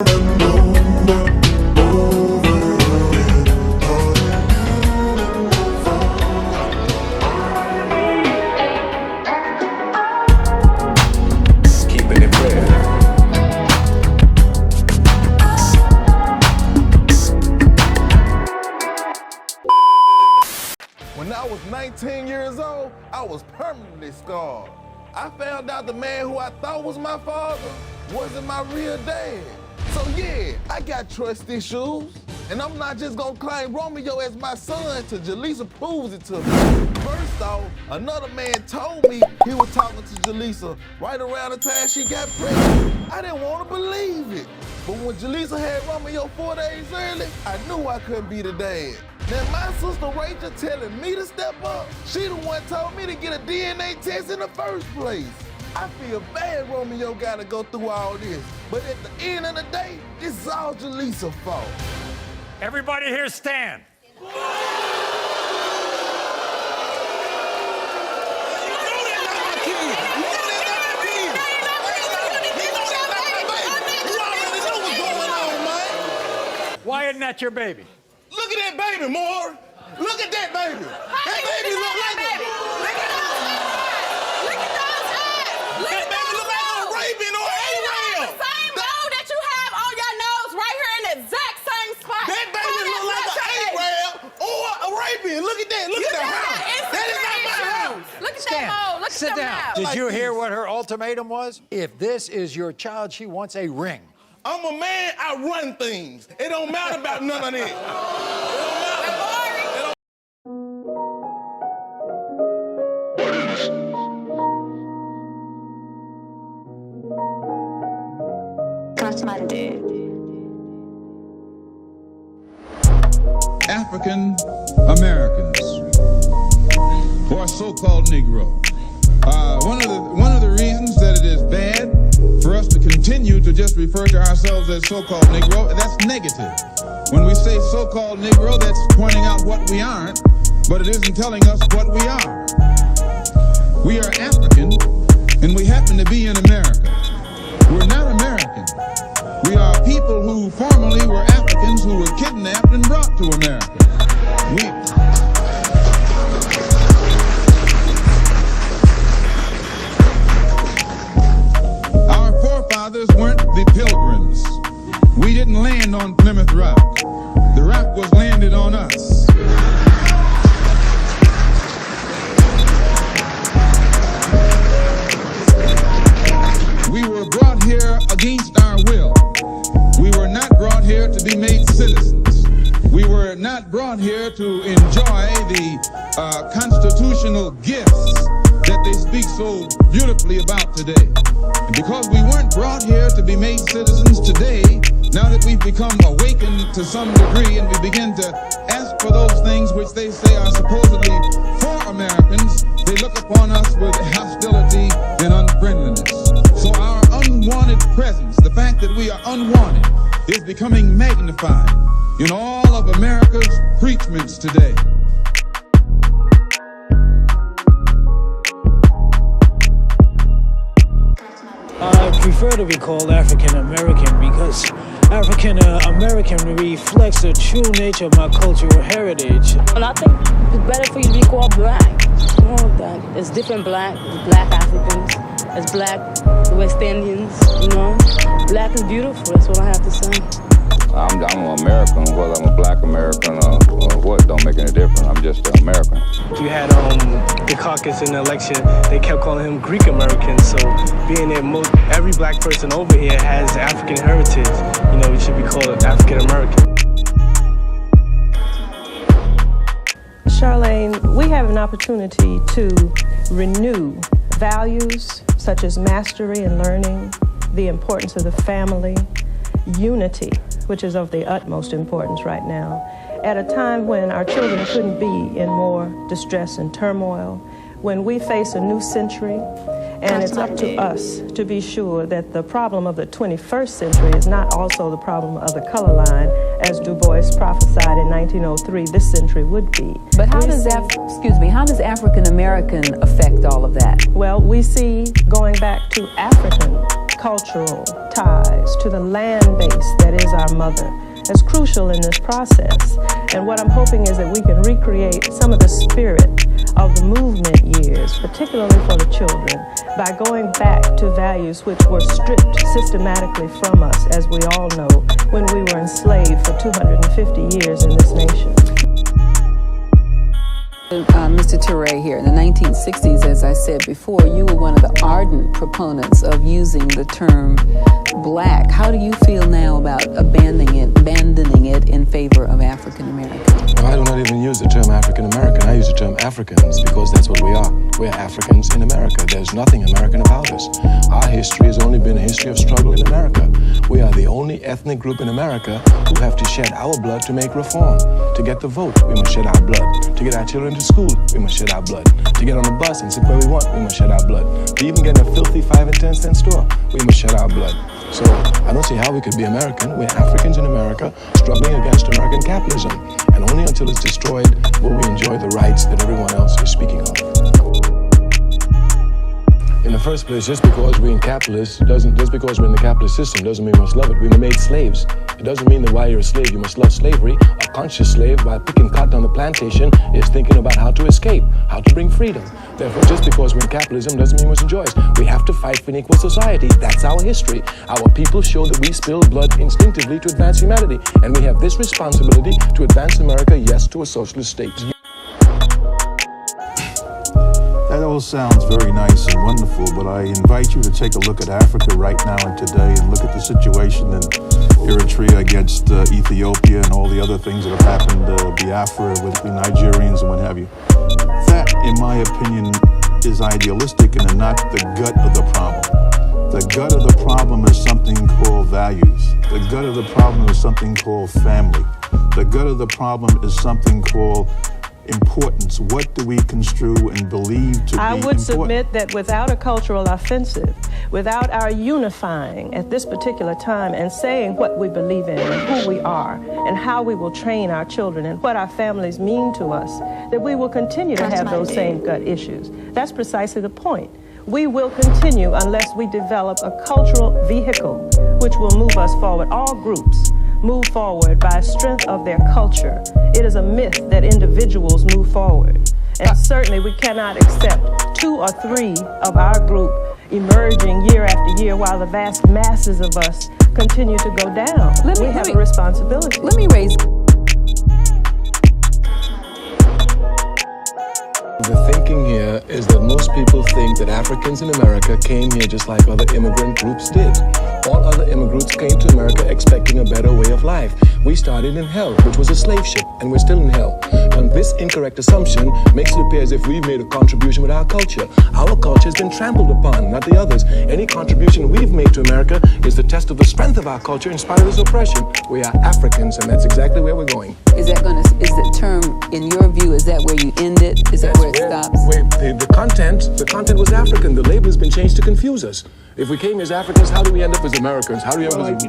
When I was 19 years old, I was permanently scarred. I found out the man who I thought was my father wasn't my real dad. So yeah, I got trust issues. And I'm not just gonna claim Romeo as my son till Jaleesa proves it to me. First off, another man told me he was talking to Jaleesa right around the time she got pregnant. I didn't want to believe it. But when Jaleesa had Romeo 4 days early, I knew I couldn't be the dad. Now my sister Rachel telling me to step up, she the one told me to get a DNA test in the first place. I feel bad Romeo gotta go through all this, but at the end of the day, this is all Jaleesa's fault. Everybody here stand. Why isn't that your baby? Look at that baby, Moore. Look at that baby. That baby look like a... Look at those eyes. Look at those eyes. Look at baby look like a Arabian or Arab. The same mole that you have on your nose right here in the exact same spot. That baby look like an Arab or Arabian. Look at that. Look at that house. That is not my house. Look at that mole. Look Sit at them down. now. Did you hear what her ultimatum was? If this is your child, she wants a ring. I'm a man, I run things. It don't matter about none of that. It don't matter. African Americans, or so-called Negro. One of the reasons that it is bad for us to continue to just refer to ourselves as so-called Negro, that's negative. When we say so-called Negro, that's pointing out what we aren't, but it isn't telling us what we are. We are African, and we happen to be in America. We're not American. We are people who formerly were Africans who were kidnapped and brought to America. Our forefathers weren't the Pilgrims. We didn't land on Plymouth Rock. The rock was landed on us. We were brought here against our will. We were not brought here to be made citizens. We were not brought here to enjoy the constitutional gifts that they speak so beautifully about today. And because we weren't brought here to be made citizens today, now that we've become awakened to some degree and we begin to ask for those things which they say are supposedly for Americans, they look upon us with hostility and unfriendliness. So our unwanted presence, the fact that we are unwanted, is becoming magnified in all of America's preachments today. I prefer to be called African American because African American reflects the true nature of my cultural heritage. And I think it's better for you to be called black. You know, that it's different black Africans, it's black West Indians, you know. Black is beautiful, that's what I have to say. I'm an American, whether I'm a black American or what, don't make any difference. I'm just an American. You had the caucus in the election, they kept calling him Greek American, so being that every black person over here has African heritage, you know, you should be called African American. Charlene, we have an opportunity to renew values such as mastery and learning, the importance of the family, unity, which is of the utmost importance right now, at a time when our children couldn't be in more distress and turmoil, when we face a new century, and it's up to us to be sure that the problem of the 21st century is not also the problem of the color line, as Du Bois prophesied in 1903 this century would be. But how does African American affect all of that? Well, we see, going back to African cultural ties to the land base that is our mother is crucial in this process. And what I'm hoping is that we can recreate some of the spirit of the movement years, particularly for the children, by going back to values which were stripped systematically from us, as we all know, when we were enslaved for 250 years in this nation. Mr. Ture here, in the 1960s, as I said before, you were one of the ardent proponents of using the term black. How do you feel now about abandoning it in favor of African American? Well, I do not even use the term African American. I use the term Africans because that's what we are. We're Africans in America. There's nothing American about us. Our history has only been a history of struggle in America. We are the only ethnic group in America who have to shed our blood to make reform. To get the vote, we must shed our blood. To get our children to school, we must shed our blood. To get on the bus and sit where we want, we must shed our blood. To even get in a filthy 5 and 10 cent store, we must shed our blood. So I don't see how we could be American. We're Africans in America struggling against American capitalism. And only until it's destroyed will we enjoy the rights that everyone else is speaking of. In the first place, just because we're in just because we're in the capitalist system doesn't mean we must love it. We were made slaves. It doesn't mean that while you're a slave, you must love slavery. A conscious slave, while picking cotton on the plantation, is thinking about how to escape, how to bring freedom. Therefore, just because we're in capitalism doesn't mean we must enjoy it. We have to fight for an equal society. That's our history. Our people show that we spill blood instinctively to advance humanity. And we have this responsibility to advance America, yes, to a socialist state. That all sounds very nice and wonderful, but I invite you to take a look at Africa right now and today and look at the situation in Eritrea against Ethiopia and all the other things that have happened, Biafra with the Nigerians and what have you. That, in my opinion, is idealistic and not the gut of the problem. The gut of the problem is something called values. The gut of the problem is something called family. The gut of the problem is something called importance. What do we construe and believe to be important? I would submit that without a cultural offensive, without our unifying at this particular time and saying what we believe in and who we are and how we will train our children and what our families mean to us, that we will continue to have those same gut issues. That's precisely the point. We will continue unless we develop a cultural vehicle which will move us forward. All groups move forward by strength of their culture. It is a myth that individuals move forward. And certainly we cannot accept 2 or 3 of our group emerging year after year while the vast masses of us continue to go down. We have a responsibility. Let me raise. The thinking here is that most people think that Africans in America came here just like other immigrant groups did. All other immigrants came to America expecting a better way of life. We started in hell, which was a slave ship, and we're still in hell. And this incorrect assumption makes it appear as if we've made a contribution with our culture. Our culture has been trampled upon, not the others. Any contribution we've made to America is the test of the strength of our culture in spite of this oppression. We are Africans, and that's exactly where we're going. Is the term, in your view, is that where you end it? Is that where it stops? The content was African. The label has been changed to confuse us. If we came as Africans, how do we end up as Americans? How do we end up as...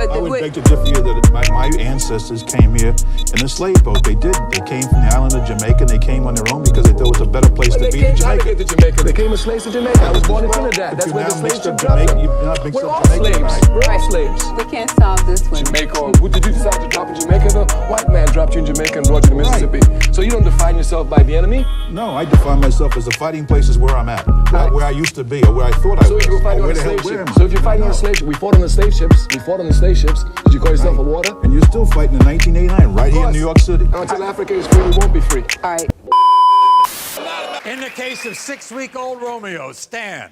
I would beg to differ here that my ancestors came here in a slave boat. They did. They came from the island of Jamaica. They came on their own because they thought it was a better place to be than Jamaica. They came to Jamaica. They came as slaves to Jamaica. I was born in Trinidad. That's where the slaves took Jamaica. We're all slaves. We're all slaves. We can't solve this one. Jamaica. Who did you decide to drop in Jamaica? The white man dropped you in Jamaica and brought you to Mississippi. Right. So you don't define yourself by the enemy? No, I define myself as the fighting place is where I'm at. Not where I used to be or where I thought I was. So if you fight on a slave ship. So if you're fighting on a slave ship, we fought on the slave ships. We fought on the slave ships. Did you call yourself a water? And you're still fighting in 1989 right here in New York City. Until Africa is free, we won't be free. All right. In the case of 6-week-old Romeo, Stan,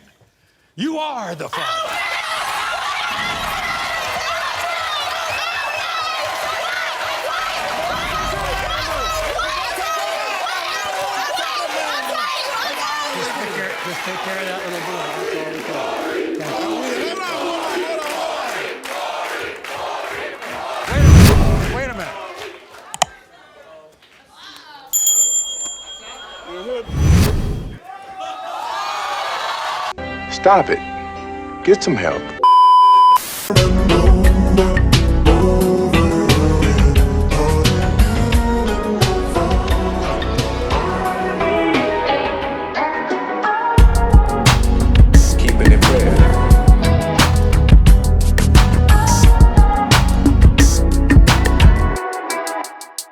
you are the father. Just take care of that little boy. That's all we can. Wait a minute. Stop it. Get some help.